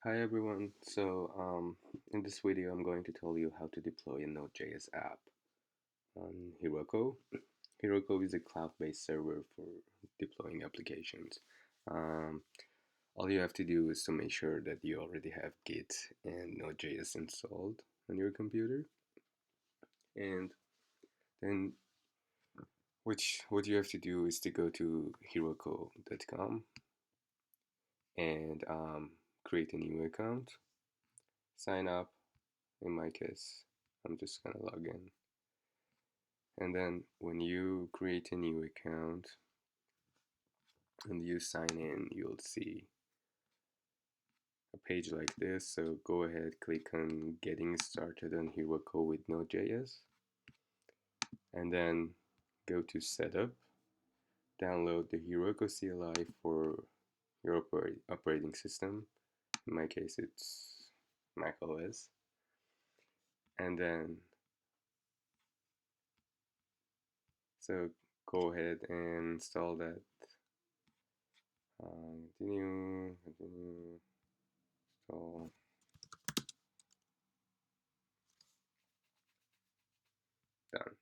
Hi everyone. In this video, I'm going to tell you how to deploy a Node.js app on Heroku. Heroku is a cloud-based server for deploying applications. Um, all you have to do is to make sure that you already have Git and Node.js installed on your computer, and then what you have to do is to go to heroku.com and create a new account, sign up. In my case, I'm just gonna log in. And then when you create a new account and you sign in, you'll see a page like this. So go ahead, click on Getting Started on Heroku with Node.js, and then go to Setup, download the Heroku CLI for your operating system. In my case, it's Mac OS. And then, so go ahead and install that. Continue, install. Done.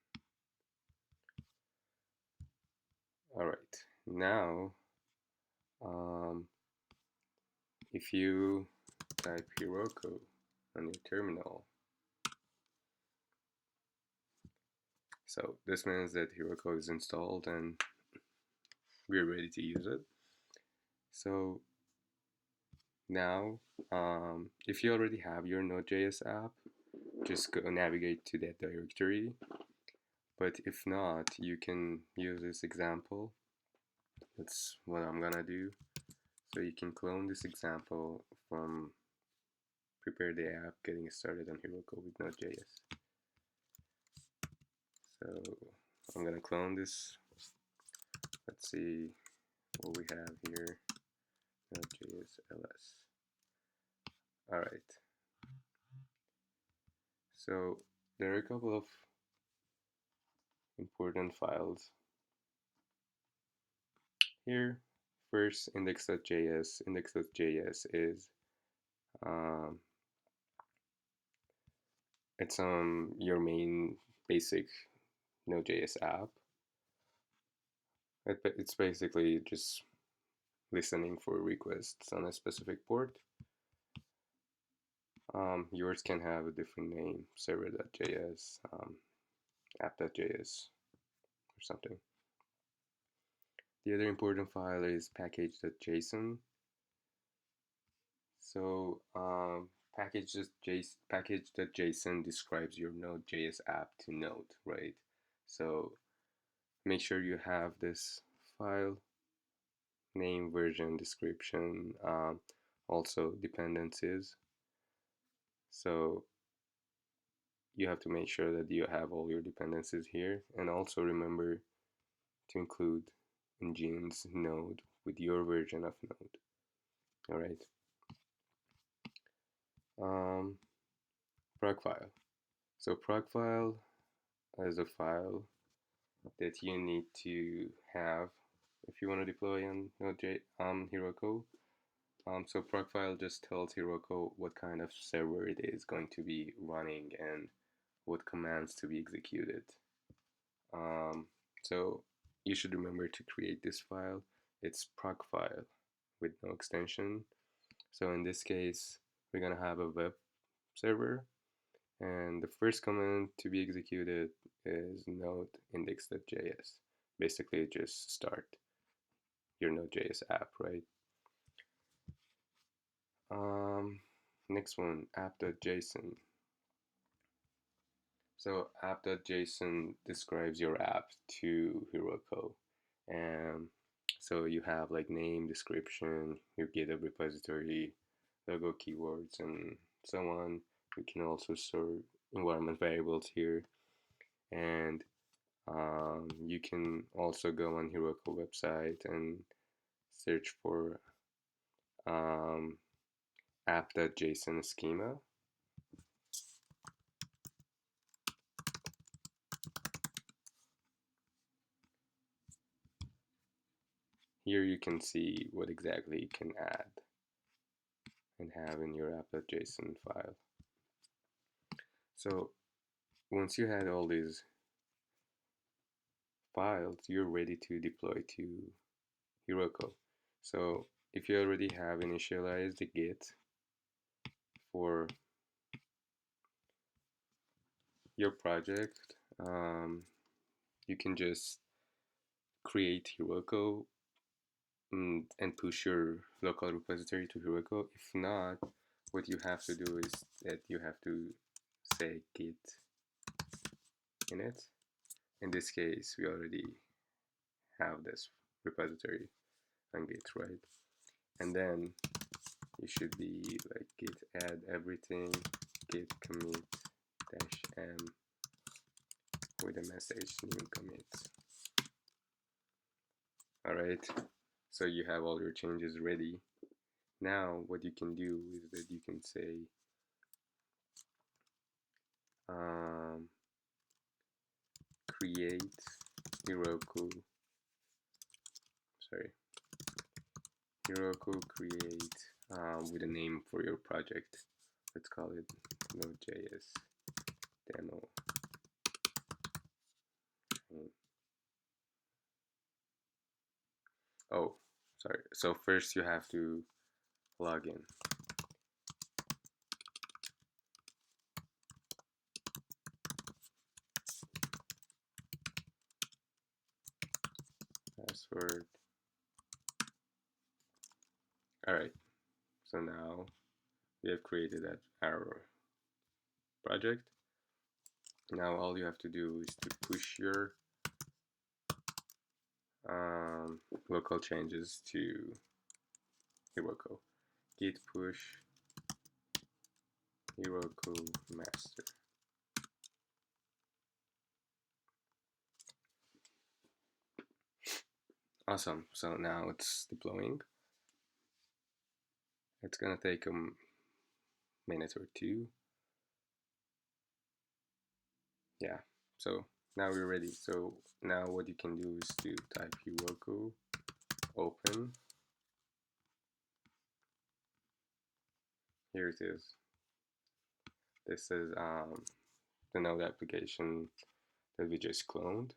All right. Now, um, if you type Heroku on your terminal, so this means that Heroku is installed and we're ready to use it. So now, if you already have your Node.js app, just go navigate to that directory. But if not, you can use this example. That's what I'm gonna do. So you can clone this example from prepare the app, getting started on Heroku with Node.js. So I'm gonna clone this. Let's see what we have here. Node.js ls. All right. So there are a couple of important files here. First, index.js. Index.js is it's your main basic Node.js app. It's basically just listening for requests on a specific port. Yours can have a different name, server.js, app.js, or something. The other important file is package.json. So package.json describes your Node.js app to Node, right? So make sure you have this file, name, version, description, also dependencies. So you have to make sure that you have all your dependencies here, and also remember to include Nginx node with your version of Node. All right. Prog file. So prog file is a file that you need to have if you want to deploy on Heroku. So prog file just tells Heroku what kind of server it is going to be running and what commands to be executed. So you should remember to create this file. It's prog file with no extension. So in this case, we're gonna have a web server, and the first command to be executed is node index.js. Basically, just start your Node.js app, right? Next one, app.json. So app.json describes your app to Heroku, and so you have like name, description, your GitHub repository, logo, keywords, and so on. You can also store environment variables here, and you can also go on Heroku website and search for app.json schema. Here you can see what exactly you can add. and have in your app.json file. So once you had all these files, you're ready to deploy to Heroku. So if you already have initialized the Git for your project, you can just create Heroku and push your local repository to Heroku. If not, what you have to do is that you have to say git init. In this case, we already have this repository on Git, right? And then it should be like git add everything, git commit -m with a message new commit. Alright, so you have all your changes ready. Now what you can do is that you can say create Heroku, Heroku create with a name for your project. Let's call it Node.js demo. Oh, sorry. So first you have to log in. Password. Alright, so now we have created our project. Now all you have to do is to push your local changes to Heroku. Git push Heroku master. Awesome, so now it's deploying. It's gonna take a minute or two. Yeah, so now we're ready. So now what you can do is to type Heroku open. Here it is. This is the Node application that we just cloned.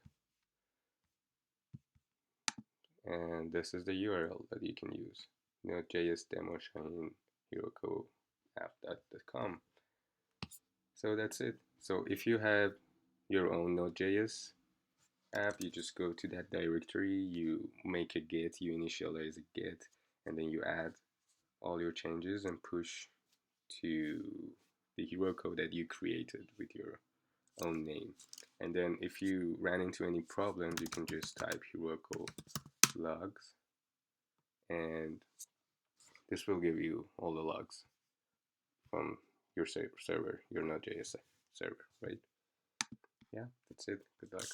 And this is the URL that you can use. Node.js demo shine Heroku app.com. So that's it. So if you have your own Node.js app, you just go to that directory, you make a git, you initialize a git, and then you add all your changes and push to the Heroku that you created with your own name. And then if you ran into any problems, you can just type Heroku logs, and this will give you all the logs from your server, your Node.js server, right? Yeah, that's it. Good luck.